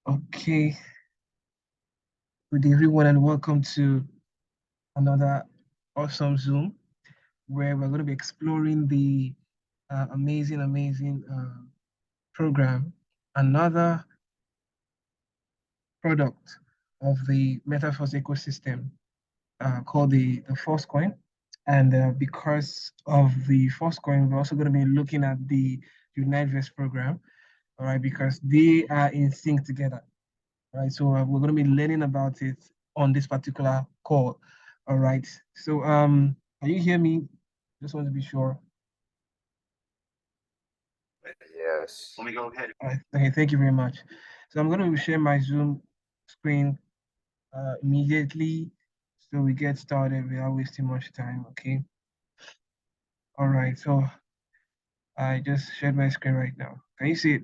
Okay, good everyone, and welcome to another awesome Zoom where we're going to be exploring the amazing program, another product of the Metaverse ecosystem called the Force Coin. And because of the Force Coin, we're also going to be looking at the Uniteverse program, all right, because they are in sync together. Right, so we're going to be learning about it on this particular call. All right, so can you hear me? Just want to be sure. Yes. Let me go ahead. All right, okay, thank you very much. So I'm going to share my Zoom screen immediately so we get started without wasting much time, okay? All right, so I just shared my screen right now. Can you see it?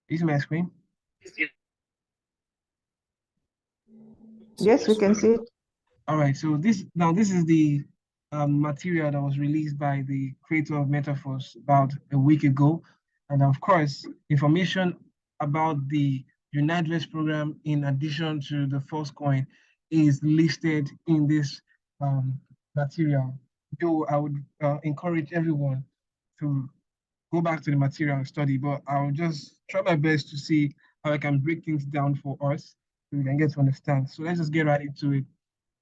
Is my screen? Yes, we can see it. All right, so this is the material that was released by the creator of Metaphors about a week ago. And of course, information about the Uniteverse program, in addition to the Force Coin, is listed in this material. Though I would encourage everyone to go back to the material and study, but I'll just try my best to see how I can break things down for us so we can get to understand. So let's just get right into it.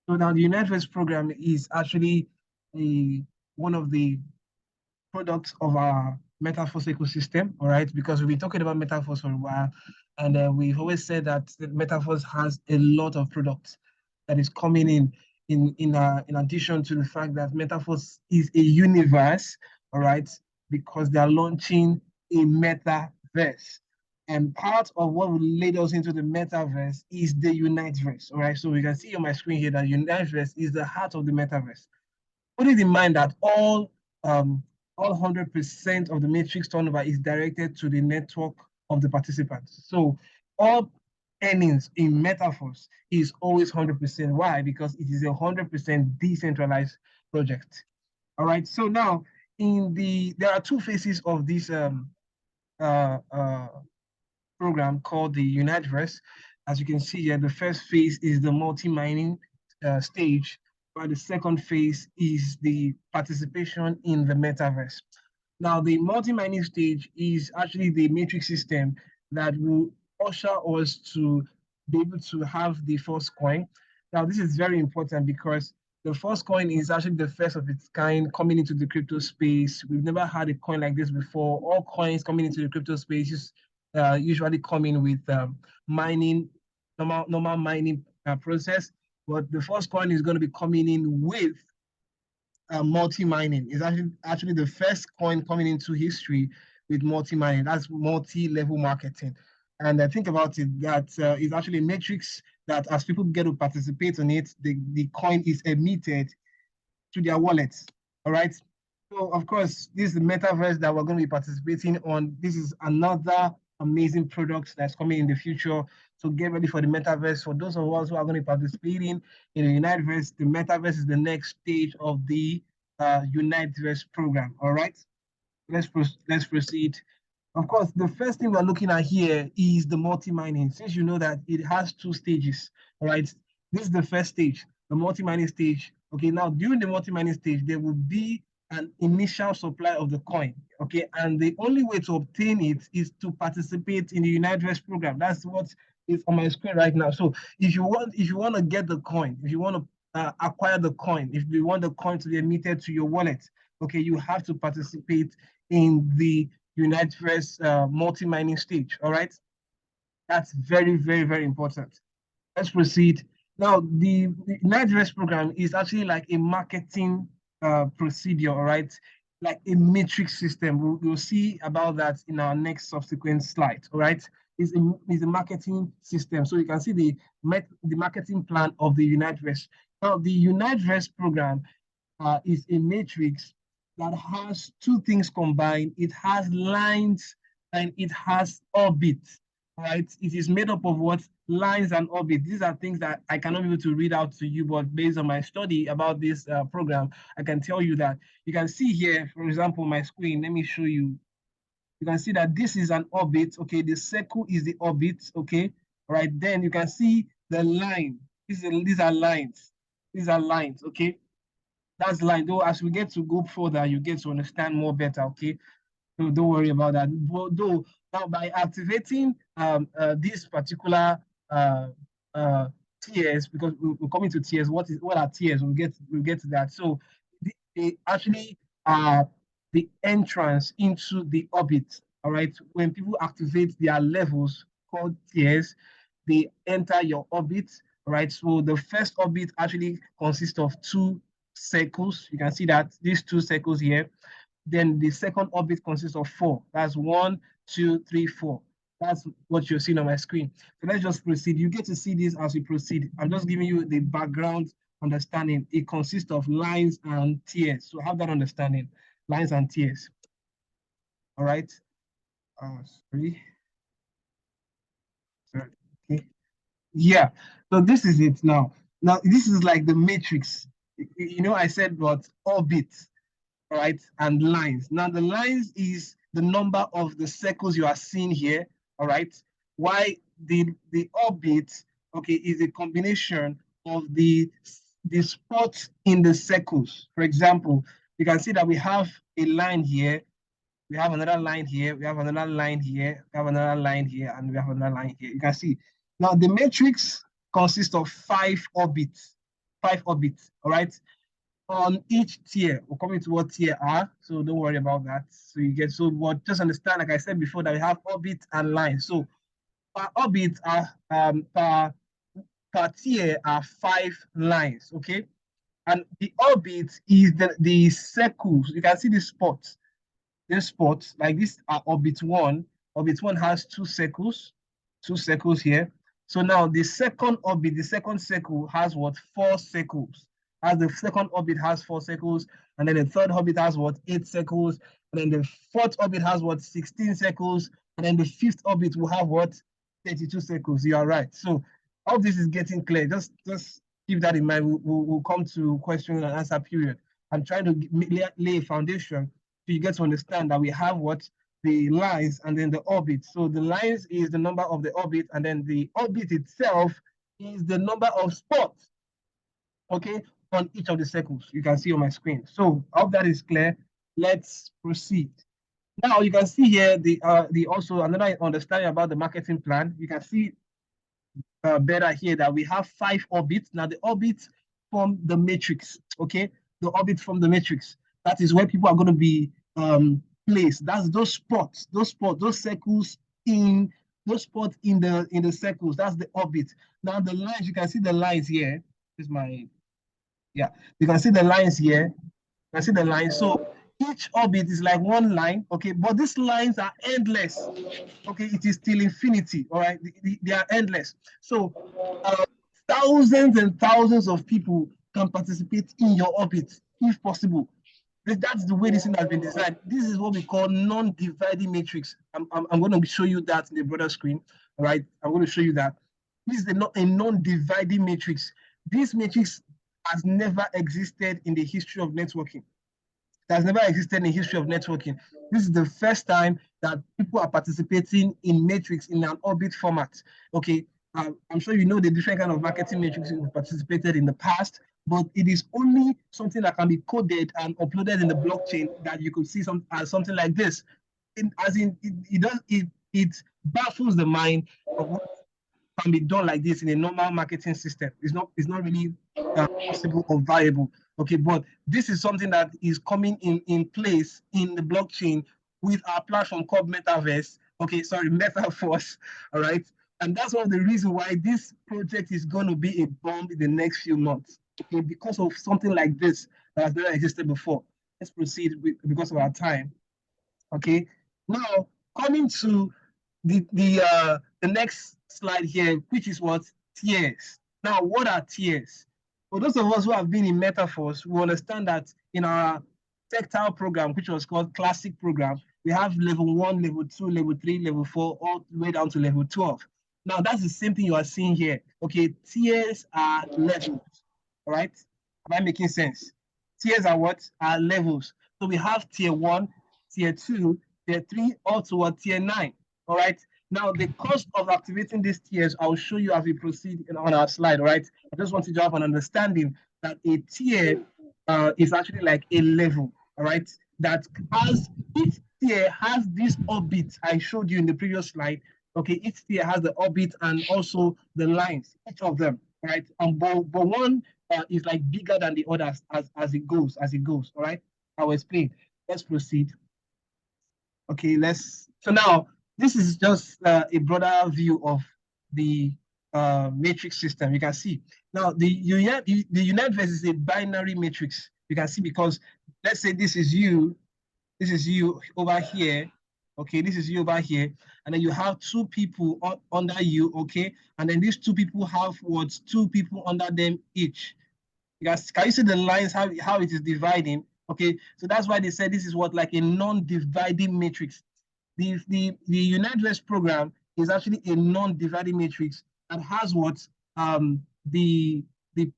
So now the Uniteverse program is actually one of the products of our Metaverse ecosystem, all right? Because we've been talking about Metaverse for a while, and we've always said that the Metaverse has a lot of products that is coming in addition to the fact that Metaverse is a universe, all right? Because they are launching a metaverse. And part of what will lead us into the metaverse is the Uniteverse. All right. So we can see on my screen here that Uniteverse is the heart of the metaverse. Put it in mind that all 100% of the matrix turnover is directed to the network of the participants. So all earnings in Metaverse is always 100%. Why? Because it is a 100% decentralized project. All right. So now there are two phases of this uh, uh, program called the Uniteverse. As you can see here, the first phase is the multi-mining stage, while the second phase is the participation in the metaverse. Now, the multi-mining stage is actually the matrix system that will usher us to be able to have the first coin. Now, this is very important because the first coin is actually the first of its kind coming into the crypto space. We've never had a coin like this before. All coins coming into the crypto space usually come in with mining, normal mining process. But the first coin is going to be coming in with multi-mining. It's actually the first coin coming into history with multi-mining. That's multi-level marketing. And I think about it, that is actually a matrix that as people get to participate on it, the coin is emitted to their wallets. All right. So of course, this is the metaverse that we're going to be participating on. This is another amazing product that's coming in the future. So get ready for the metaverse. For those of us who are going to be participating in the Uniteverse, the metaverse is the next stage of the Uniteverse program. All right. Let's proceed. Of course, the first thing we're looking at here is the multi-mining. Since you know that it has two stages, all right? This is the first stage, the multi-mining stage. Okay, now during the multi-mining stage, there will be an initial supply of the coin, okay? And the only way to obtain it is to participate in the Uniteverse program. That's what is on my screen right now. So if you want to get the coin, if you want to acquire the coin, if you want the coin to be emitted to your wallet, okay, you have to participate in the Uniteverse multi-mining stage, all right? That's very important. Let's proceed. Now, the Uniteverse program is actually like a marketing procedure, all right? Like a matrix system. We'll see about that in our next subsequent slide, all right? It's a marketing system. So you can see the marketing plan of the Uniteverse. Now, the Uniteverse program is a matrix that has two things combined. It has lines and it has orbits, right? It is made up of what? Lines and orbits. These are things that I cannot be able to read out to you, but based on my study about this program, I can tell you that. You can see here, for example, my screen. Let me show you. You can see that this is an orbit. Okay, the circle is the orbit. Okay, all right. Then you can see the line. These are lines. These are lines. Okay, that's line. Though as we get to go further, you get to understand more better. Okay, so don't worry about that. Though now by activating this particular uh, uh, tiers, because we're coming to tiers. What are tiers? We'll get to that. So they actually are the entrance into the orbit. All right. When people activate their levels called tiers, they enter your orbit. All right. So the first orbit actually consists of two circles. You can see that these two circles here. Then the second orbit consists of four. That's 1, 2, 3, 4. That's what you're seeing on my screen. So let's just proceed. You get to see this as we proceed. I'm just giving you the background understanding. It consists of lines and tiers. So have that understanding, lines and tiers. All right. Sorry. Sorry. Okay. Yeah. So this is it now. Now this is like the matrix. You know, I said what orbits. All right, and lines. Now the lines is the number of the circles you are seeing here, all right? Why the orbit, okay, is a combination of the spots in the circles. For example, you can see that we have a line here, we have another line here, we have another line here, we have another line here, and we have another line here. You can see. Now the matrix consists of 5 orbits, all right? On each tier. We're coming to what tier are, so don't worry about that. So you get so what just understand, like I said before, that we have orbit and line. So per orbit are per tier are 5 lines, okay? And the orbit is the circles. You can see the spots. These spots, like this are orbit one. Orbit one has two circles here. So now the second orbit, the second circle has what? 4 circles. As the second orbit has 4 circles, and then the third orbit has what? 8 circles, and then the fourth orbit has what? 16 circles, and then the fifth orbit will have what? 32 circles. You are right. So all this is getting clear. Just keep that in mind. We'll come to question and answer period. I'm trying to lay a foundation so you get to understand that we have what? The lines and then the orbit. So the lines is the number of the orbit, and then the orbit itself is the number of spots, okay, on each of the circles you can see on my screen. So I hope that is clear. Let's proceed. Now you can see here the also another understanding about the marketing plan. You can see better here that we have 5 orbits. Now the orbits from the matrix, okay? The orbit from the matrix. That is where people are going to be placed. That's those spots, those circles in those spots in the circles. That's the orbit. Now the lines, you can see the lines here. This is my, yeah. You can see the lines here. You can see the lines. So each orbit is like one line, okay? But these lines are endless, okay? It is till infinity, all right? They are endless. So thousands and thousands of people can participate in your orbit if possible. That's the way this thing has been designed. This is what we call non-dividing matrix. I'm going to show you that in the broader screen. All right, I'm going to show you that. This is a non-dividing matrix. This matrix has never existed in the history of networking. It has never existed in the history of networking. This is the first time that people are participating in matrix in an orbit format. Okay, I'm sure you know the different kind of marketing matrix you've participated in the past, but it is only something that can be coded and uploaded in the blockchain that you could see something like this. It baffles the mind of what can be done like this in a normal marketing system. It's not really possible or viable. Okay, but this is something that is coming in place in the blockchain with our platform called Metaverse. Okay, sorry, Metaverse. All right, and that's one of the reasons why this project is going to be a bomb in the next few months. Okay, because of something like this that has never existed before. Let's proceed because of our time. Okay, now coming to the next slide here, which is what? Tiers. Now, what are tiers? For those of us who have been in Metaphors, we understand that in our tactile program, which was called Classic program, we have level 1, level 2, level 3, level 4, all the way down to level 12. Now, that's the same thing you are seeing here. Okay, tiers are levels, all right? Am I making sense? Tiers are what? Are levels. So we have tier 1, tier 2, tier 3, or toward tier 9. All right. Now, the cost of activating these tiers, I'll show you as we proceed on our slide. All right. I just want you to have an understanding that a tier is actually like a level. All right. That has each tier has this orbit I showed you in the previous slide. Okay, each tier has the orbit and also the lines, each of them, right? But one is like bigger than the others as it goes, all right? I'll explain. Let's proceed. Okay, so now this is just a broader view of the matrix system. You can see now the Uniteverse is a binary matrix. You can see because let's say this is you over here. Okay, this is you over here, and then you have two people under you. Okay, and then these two people have what, two people under them each. Because can you see the lines, how it is dividing? Okay, so that's why they said this is what, like a non-dividing matrix. The Uniteverse program is actually a non-dividing matrix and has what, the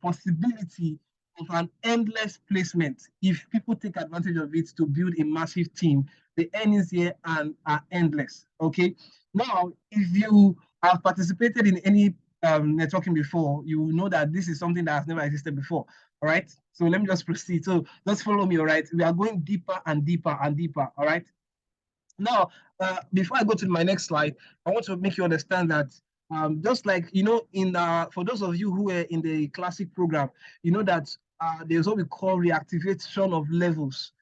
possibility of an endless placement. If people take advantage of it to build a massive team, the earnings here are endless. Okay, now if you have participated in any networking before, you will know that this is something that has never existed before. All right, so let me just proceed. So just follow me. All right, we are going deeper and deeper and deeper. All right. Now, before I go to my next slide, I want to make you understand that just like, in for those of you who were in the classic program, you know that there's what we call reactivation of levels.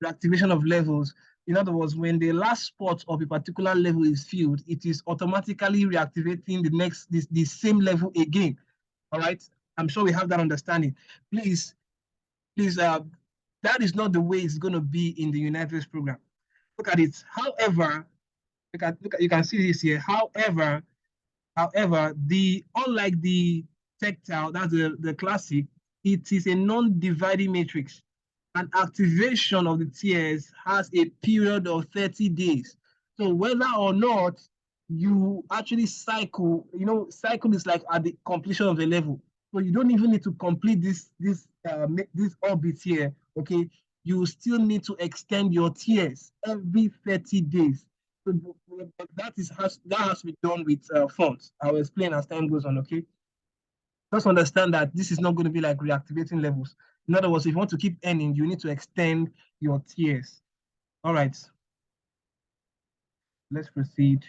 Reactivation of levels. In other words, when the last spot of a particular level is filled, it is automatically reactivating the same level again. All right. I'm sure we have that understanding. Please, that is not the way it's going to be in the Uniteverse program. Look at it. However, you can see this here. However, unlike the tactile, that's the classic, it is a non-dividing matrix. An activation of the tiers has a period of 30 days. So whether or not you actually cycle, cycle is like at the completion of the level. So you don't even need to complete this orbit here, okay? You still need to extend your tiers every 30 days. So that has to be done with funds. I'll explain as time goes on, okay? Just understand that this is not going to be like reactivating levels. In other words, if you want to keep earning, you need to extend your tiers. All right. Let's proceed.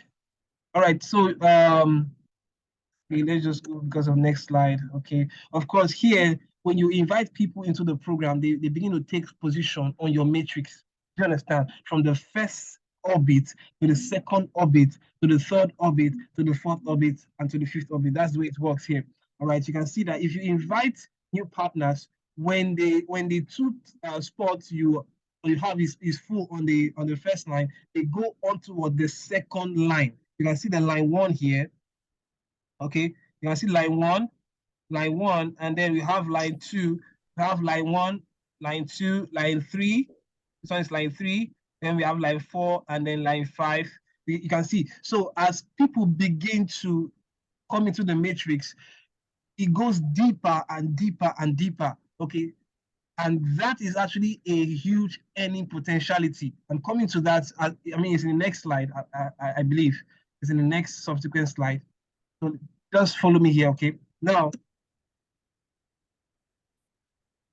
All right. So okay, let's just go because of next slide. Okay. Of course, here, when you invite people into the program, they begin to take position on your matrix. Do you understand? From the first orbit to the second orbit to the third orbit to the fourth orbit and to the fifth orbit. That's the way it works here. All right. You can see that if you invite new partners, when the two spots you have is full on the first line, they go on toward the second line. You can see the line 1 here. Okay, you can see line one, and then we have line 2. We have line 1, line 2, line 3. This one is line 3. Then we have line 4, and then line 5. You can see. So as people begin to come into the matrix, it goes deeper and deeper and deeper. Okay, and that is actually a huge earning potentiality. I'm coming to that. I mean, it's in the next slide. I believe it's in the next subsequent slide. So just follow me here, okay? Now,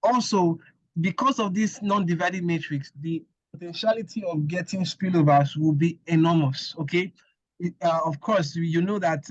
also, because of this non-dividing matrix, the potentiality of getting spillovers will be enormous, okay? Of course, you know that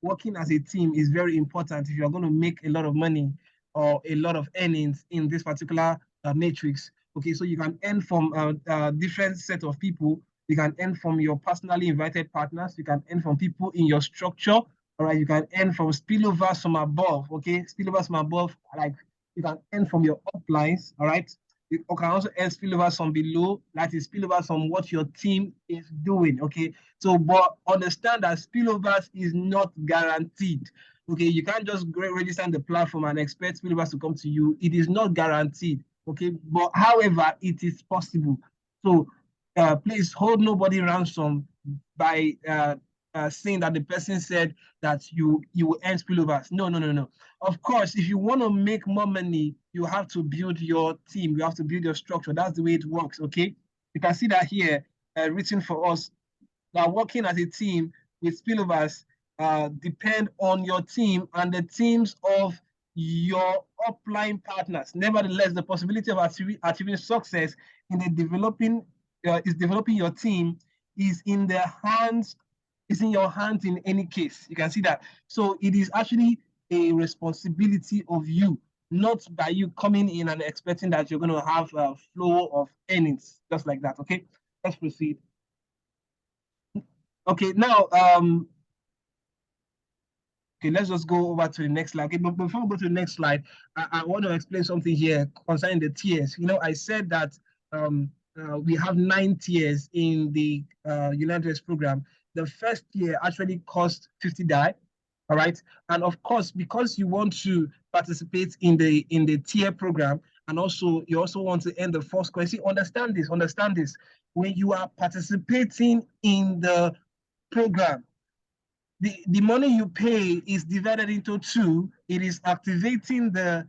working as a team is very important if you're going to make a lot of money or a lot of earnings in this particular matrix. Okay, so you can earn from different set of people. You can earn from your personally invited partners. You can earn from people in your structure. All right, you can earn from spillovers from above. Okay, spillovers from above, like you can earn from your uplines. All right, you can also earn spillovers from below. That is spillovers from what your team is doing. Okay, so but understand that spillovers is not guaranteed. Okay, you can't just register on the platform and expect spillovers to come to you. It is not guaranteed. Okay, but however, it is possible. So please hold nobody ransom by saying that the person said that you will earn spillovers. No, no, no, no. Of course, if you want to make more money, you have to build your team. You have to build your structure. That's the way it works. Okay, you can see that here. written for us that working as a team with Spillovers depend on your team and the teams of your upline partners. Nevertheless, the possibility of achieving success in the developing your team is in your hands in any case. You can see that. So it is actually a responsibility of you, not by you coming in and expecting that you're going to have a flow of earnings, just like that. Okay, let's proceed. Okay, now okay, let's just go over to the next slide. Okay, but before we go to the next slide, I want to explain something here concerning the tiers. You know, I said that we have 9 tiers in the Uniteverse program. The first tier actually costs 50 DAI, all right? And of course, because you want to participate in the tier program, and also you also want to earn the first coin. See, understand this. When you are participating in the program, the money you pay is divided into two. It is activating the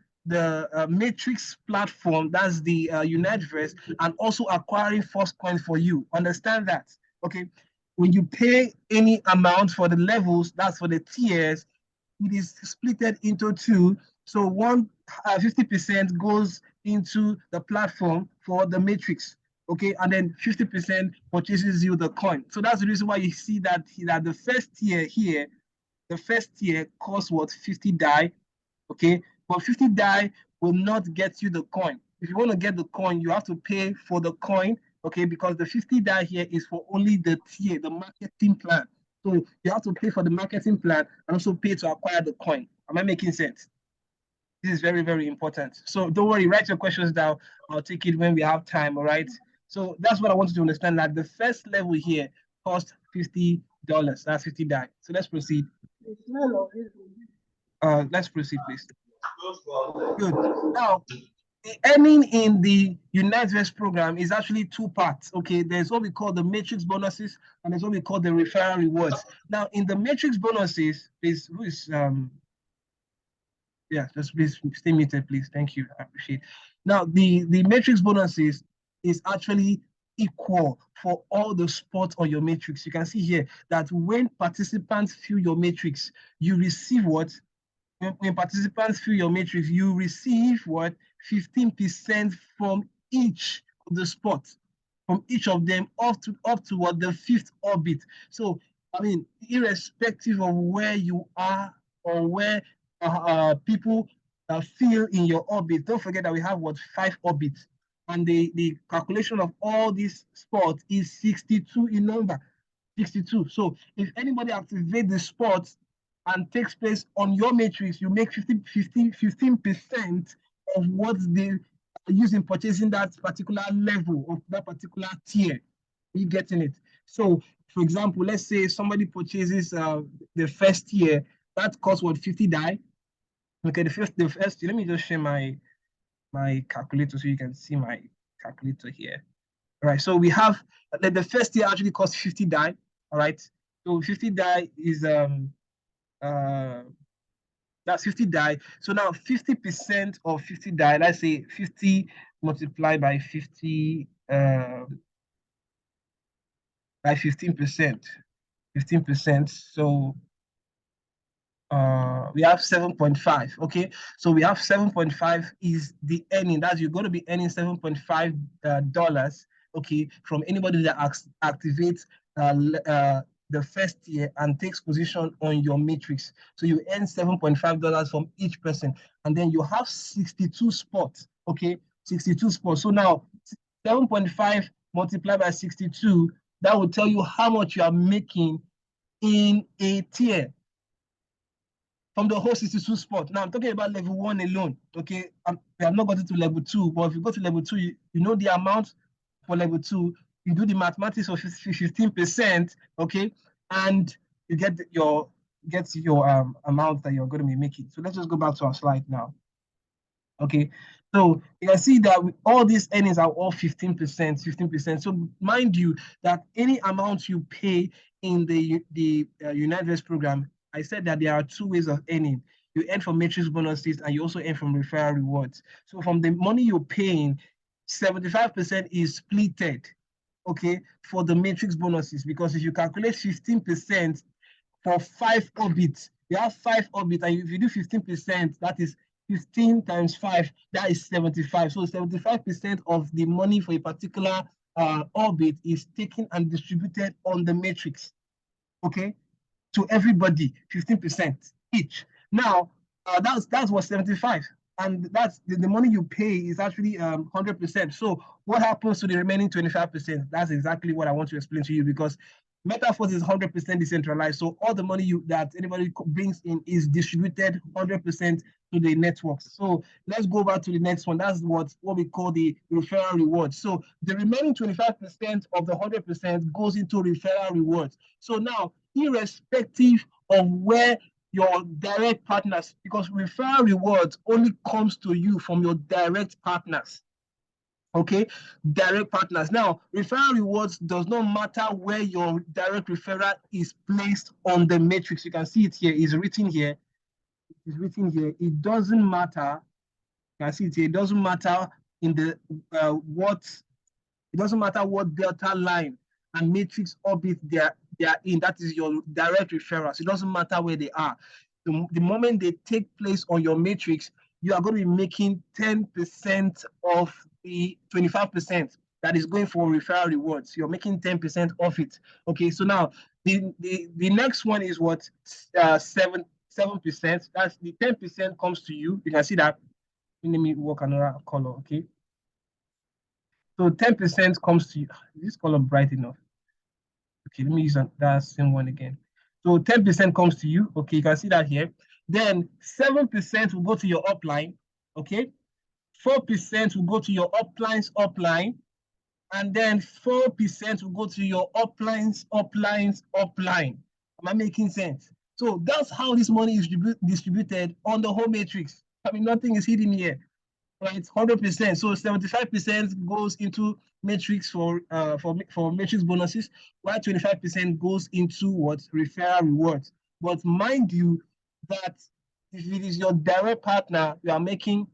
matrix platform, that's the Uniteverse, and also acquiring first coin for you. Understand that, okay? When you pay any amount for the levels, that's for the tiers, it is splitted into two. So 50% goes into the platform for the matrix, okay, and then 50% purchases you the coin. So that's the reason why you see that the first tier here, the first tier costs what, 50 DAI, okay, but 50 DAI will not get you the coin. If you want to get the coin, you have to pay for the coin, okay, because the 50 DAI here is for only the tier, the marketing plan. So you have to pay for the marketing plan and also pay to acquire the coin. Am I making sense? This is very, very important. So don't worry, write your questions down. I'll take it when we have time, all right? So that's what I wanted to understand, that the first level here costs $50. That's 50 DAI. So let's proceed. Let's proceed, please. Good. Now, the earning in the Uniteverse program is actually two parts. Okay, there's what we call the matrix bonuses, and there's what we call the referral rewards. Now, in the matrix bonuses, yeah, just please stay muted, please. Thank you. I appreciate it. Now, the matrix bonuses is actually equal for all the spots on your matrix. You can see here that when participants fill your matrix, you receive what? When participants fill your matrix, you receive what? 15% from each of the spots, from each of them up to what, the 5th orbit. So, I mean, irrespective of where you are or where people fill in your orbit, don't forget that we have what, 5 orbits, and the calculation of all these spots is 62 in number. 62. So if anybody activates the spot and takes place on your matrix, you make 15% of what they use in purchasing that particular level of that particular tier. Are you getting it? So, for example, let's say somebody purchases the first tier, that costs what, 50 DAI. Okay, the first, let me just share my calculator so you can see my calculator here. All right, so we have the first tier actually costs 50 DAI. All right, so 50 DAI is that's 50 DAI. So now 50% of 50 DAI, let's say 50 multiplied by 50 by 15%. 15%. So we have 7.5. Okay, so we have 7.5 is the earning. That's, you're going to be earning $7.5 okay, from anybody that activates the first tier and takes position on your matrix. So you earn $7.5 from each person, and then you have 62 spots. Okay, 62 spots. So now 7.5 multiplied by 62, that will tell you how much you are making in a tier from the whole 62 spot. Now I'm talking about level 1 alone. Okay, I'm not going to level 2, but if you go to level 2, you know the amount for level 2. You do the mathematics of 15%, okay, and you get your amount that you're going to be making. So let's just go back to our slide now. Okay, so you can see that all these earnings are all 15%, 15%. So mind you that any amount you pay in the Uniteverse program, I said that there are 2 ways of earning. You earn from matrix bonuses and you also earn from referral rewards. So from the money you're paying, 75% is splitted. okay, for the matrix bonuses, because if you calculate 15% for 5 orbits, you have 5 orbits, and if you do 15%, that is 15 times 5, that is 75. So 75% of the money for a particular orbit is taken and distributed on the matrix, okay, to everybody, 15% each. Now, that's what 75. And that's the money you pay is actually 100%. So what happens to the remaining 25%? That's exactly what I want to explain to you, because Metaforce is 100% decentralized. So all the money that anybody brings in is distributed 100% to the networks. So let's go back to the next one. That's what we call the referral rewards. So the remaining 25% of the 100% goes into referral rewards. So now, irrespective of where your direct partners, because referral rewards only comes to you from your direct partners. Okay, direct partners. Now, referral rewards does not matter where your direct referral is placed on the matrix. You can see it here. It's written here. It's written here. It doesn't matter. You can see it here. It doesn't matter in the what. It doesn't matter what delta line and matrix orbit they are in. That is your direct referrals. It doesn't matter where they are. The moment they take place on your matrix, you are going to be making 10% of the 25% that is going for referral rewards. You're making 10% of it. Okay, so now the next one is what 7%. That's the 10% comes to you. You can see that. Let me work another color. Okay. So 10% comes to you. Is this color bright enough? Okay, let me use that same one again. So 10% comes to you. Okay, you can see that here. Then 7% will go to your upline. Okay, 4% will go to your upline. And then 4% will go to your upline. Am I making sense? So that's how this money is distributed on the whole matrix. I mean, nothing is hidden here, right? 100%. So 75% goes into matrix for matrix bonuses, while 25% goes into what referral rewards. But mind you that if it is your direct partner, you are making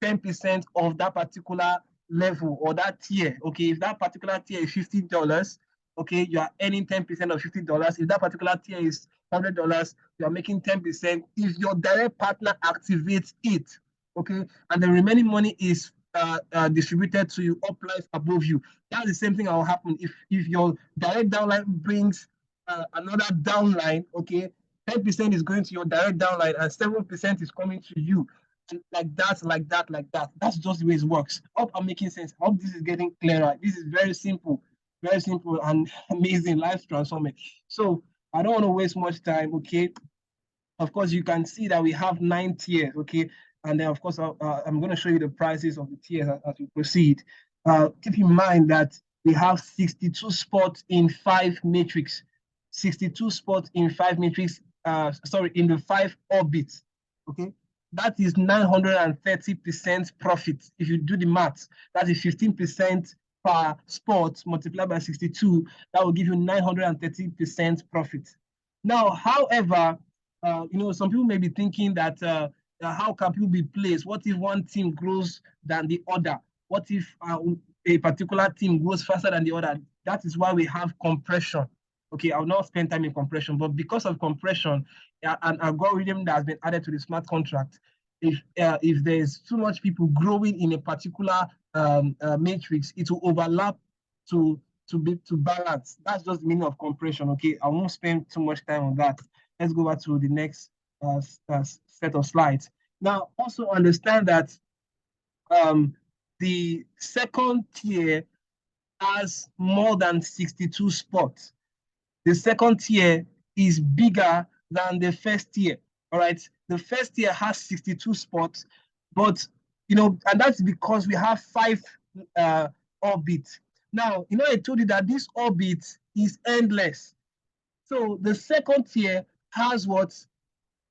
10% of that particular level or that tier. Okay, if that particular tier is $50, okay, you are earning 10% of $50. If that particular tier is $100, you are making 10%. If your direct partner activates it, okay, and the remaining money is distributed to you uplines above you. That's the same thing that will happen if your direct downline brings another downline, okay, 10% is going to your direct downline and 7% is coming to you. Like that. That's just the way it works. I hope I'm making sense. I hope this is getting clearer. This is very simple and amazing, life transforming. So I don't want to waste much time, okay? Of course, you can see that we have 9 tiers, okay? And then, of course, I'm going to show you the prices of the tiers as we proceed. Keep in mind that we have 62 spots in 5 matrix, 62 spots in 5 matrix, in the 5 orbits, okay? That is 930% profit. If you do the math, that is 15% per spot multiplied by 62. That will give you 930% profit. Now, however, some people may be thinking that how can people be placed? What if one team grows than the other? What if a particular team grows faster than the other? That is why we have compression. Okay, I'll not spend time in compression, but because of compression, an algorithm that has been added to the smart contract, if there's too much people growing in a particular matrix, it will overlap to balance. That's just the meaning of compression. Okay, I won't spend too much time on that. Let's go back to the next set of slides. Now, also understand that the second tier has more than 62 spots. The second tier is bigger than the first tier. All right. The first tier has 62 spots, but and that's because we have 5 orbits. Now, I told you that this orbit is endless. So the second tier has what?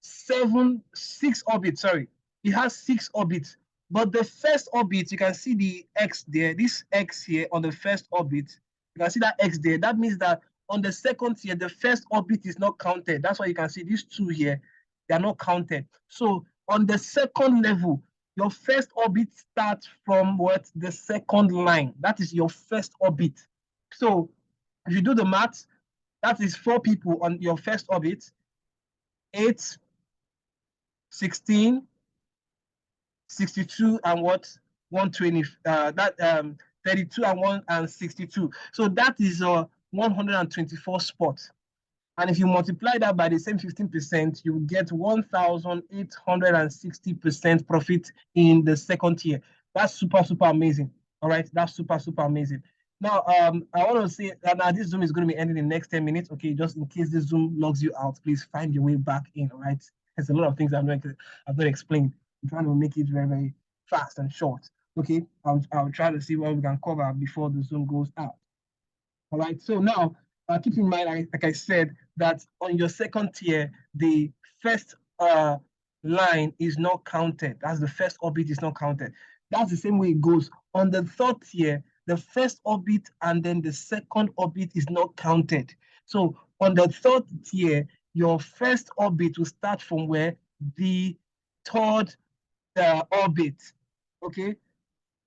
6 orbits. Sorry, it has 6 orbits. But the first orbit, you can see the X there. This X here on the first orbit, you can see that X there. That means that on the second tier, the first orbit is not counted. That's why you can see these 2 here. They are not counted. So on the second level, your first orbit starts from what? The second line. That is your first orbit. So if you do the math, that is 4 people on your first orbit, 8, 16, 62, and what? 120, 32 and 1 and 62. So that is 124 spots. And if you multiply that by the same 15%, you get 1,860% profit in the second tier. That's super, super amazing. All right, that's super, super amazing. Now, I want to say that now this Zoom is going to be ending in the next 10 minutes. Okay, just in case this Zoom logs you out, please find your way back in. All right, there's a lot of things I've not explained. I'm trying to make it very, very fast and short. Okay, I'll try to see what we can cover before the Zoom goes out. All right, so now keep in mind, like I said, that on your second tier, the first line is not counted. That's the first orbit is not counted. That's the same way it goes. On the third tier, the first orbit and then the second orbit is not counted. So on the third tier, your first orbit will start from where? The third orbit, okay?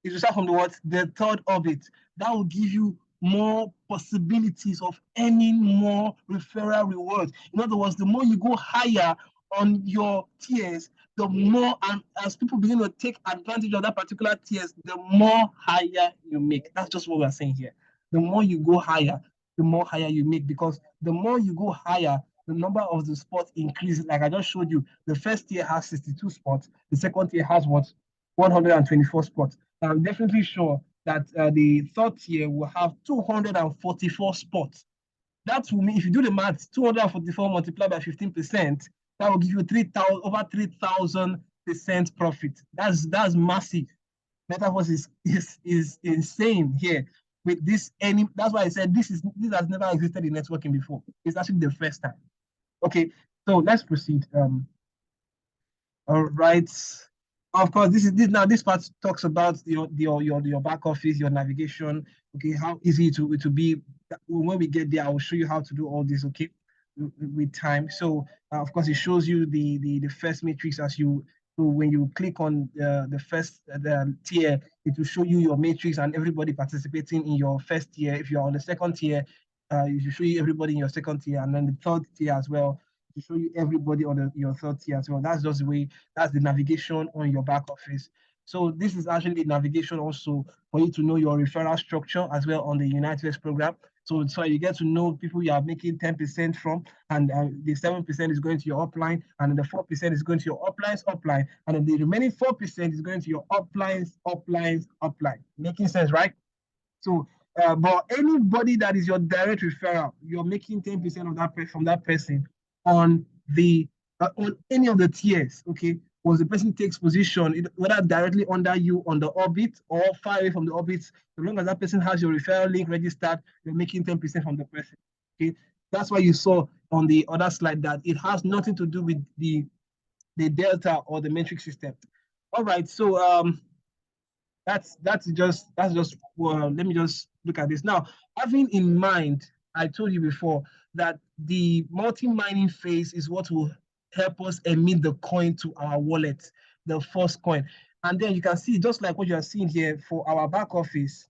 It will start from the third orbit. That will give you more possibilities of earning more referral rewards. In other words, the more you go higher on your tiers, the more, and as people begin to take advantage of that particular tiers, the more higher you make. That's just what we're saying here. The more you go higher, the more higher you make, because the more you go higher, the number of the spots increases. Like I just showed you, the first tier has 62 spots. The second tier has what? 124 spots. I'm definitely sure that the third tier will have 244 spots. That will mean, if you do the math, 244 multiplied by 15%, that will give you 3,000 over 3,000% profit. That's massive. Metaverse is insane here with this. That's why I said this has never existed in networking before. It's actually the first time. Okay, so let's proceed. All right. Of course, this part talks about your back office, your navigation. Okay, how easy to be. When we get there, I will show you how to do all this. Okay, with time. So of course, it shows you the first matrix as you. So when you click on the first tier, it will show you your matrix and everybody participating in your first tier. If you're on the second tier, it will show you everybody in your second tier, and then the third tier as well to show you everybody on your third tier as well. That's just the way, that's the navigation on your back office. So this is actually navigation also for you to know your referral structure as well on the Uniteverse program. So you get to know people you are making 10% from, and the 7% is going to your upline, and then the 4% is going to your uplines, upline, and then the remaining 4% is going to your uplines, uplines, upline. Making sense, right? So, but anybody that is your direct referral, you're making 10% of that from that person on the on any of the tiers. Okay, once the person takes position, whether directly under you on the orbit or far away from the orbit, as long as that person has your referral link registered, you're making 10% from the person. Okay, that's why you saw on the other slide that it has nothing to do with the delta or the metric system. All right, so that's just let me just look at this now. Having in mind, I told you before that the multi-mining phase is what will help us emit the coin to our wallet, the first coin. And then you can see, just like what you are seeing here for our back office,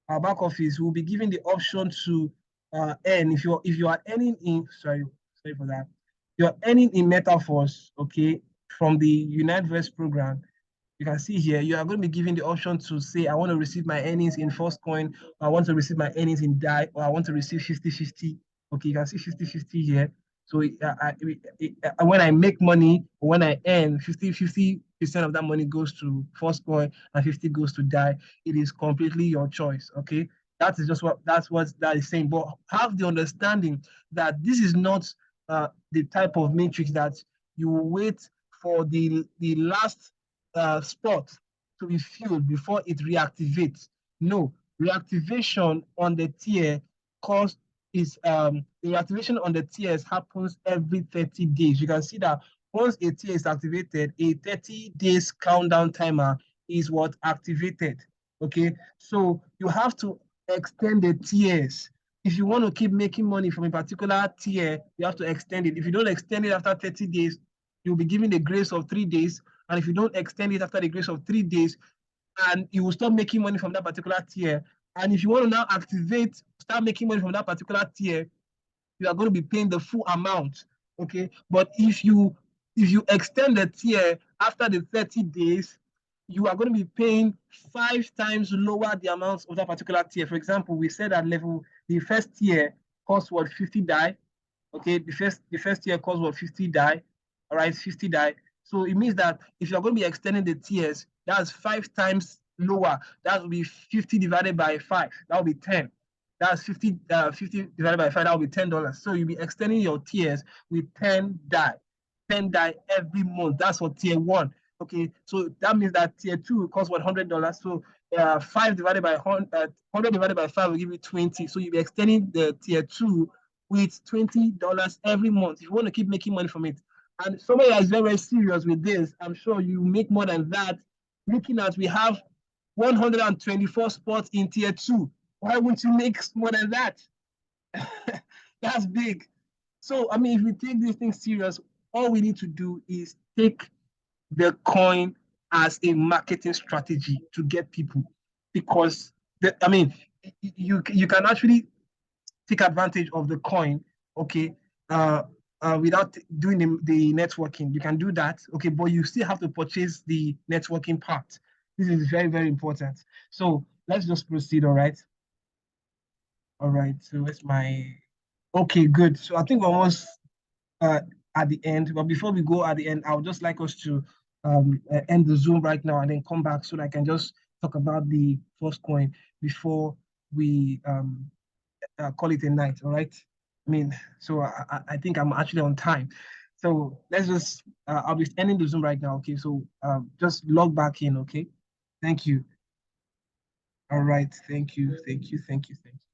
will be given the option to earn. If you are earning in, sorry for that, you're earning in Metaverse, okay, from the Uniteverse program. You can see here, you are going to be given the option to say, I want to receive my earnings in first coin, or I want to receive my earnings in DAI, or I want to receive 50-50. Okay, you can see 50-50 here. So when I make money, or when I earn 50% of that money goes to first coin and 50 goes to DAI. It is completely your choice. Okay, that is just what that is saying. But have the understanding that this is not the type of matrix that you wait for the last spot to be filled before it reactivates. No, reactivation on the tier cost is the reactivation on the tiers happens every 30 days. You can see that once a tier is activated, a 30 days countdown timer is what activated. Okay, so you have to extend the tiers. If you want to keep making money from a particular tier, you have to extend it. If you don't extend it after 30 days, you'll be given the grace of 3 days. And if you don't extend it after the grace of 3 days, and you will stop making money from that particular tier, And if you want to now activate, start making money from that particular tier, you are going to be paying the full amount. Okay. But if you extend the tier after the 30 days, you are going to be paying 5 times lower the amount of that particular tier. For example, we said at level, the first tier costs what, 50 DAI. Okay, the first tier costs what, 50 DAI. All right, 50 DAI. So it means that if you're going to be extending the tiers, that's 5 times lower. That will be 50 divided by 5. That will be 10. That's 50 divided by 5. That will be $10. So you'll be extending your tiers with 10 DAI. 10 DAI every month. That's for tier 1. Okay, so that means that tier 2 costs what, $100. So 5 divided by 100 divided by 5 will give you 20. So you'll be extending the tier 2 with $20 every month if you want to keep making money from it. And somebody that is very, very serious with this, I'm sure you make more than that. Looking at, we have 124 spots in tier 2. Why wouldn't you make more than that? That's big. So, I mean, if we take this thing serious, all we need to do is take the coin as a marketing strategy to get people. Because, I mean, you can actually take advantage of the coin, okay, without doing the networking. You can do that, okay, but you still have to purchase the networking part. This is very, very important. So let's just proceed, all right? All right, so where's my, okay, good. So I think we're almost uh, at the end, but before we go at the end, I would just like us to end the Zoom right now and then come back so that I can just talk about the first coin before we call it a night, all right? I mean, so I think I'm actually on time. So let's just, I'll be ending the Zoom right now, okay? So just log back in, okay? Thank you. All right, thank you, thank you, thank you, thank you.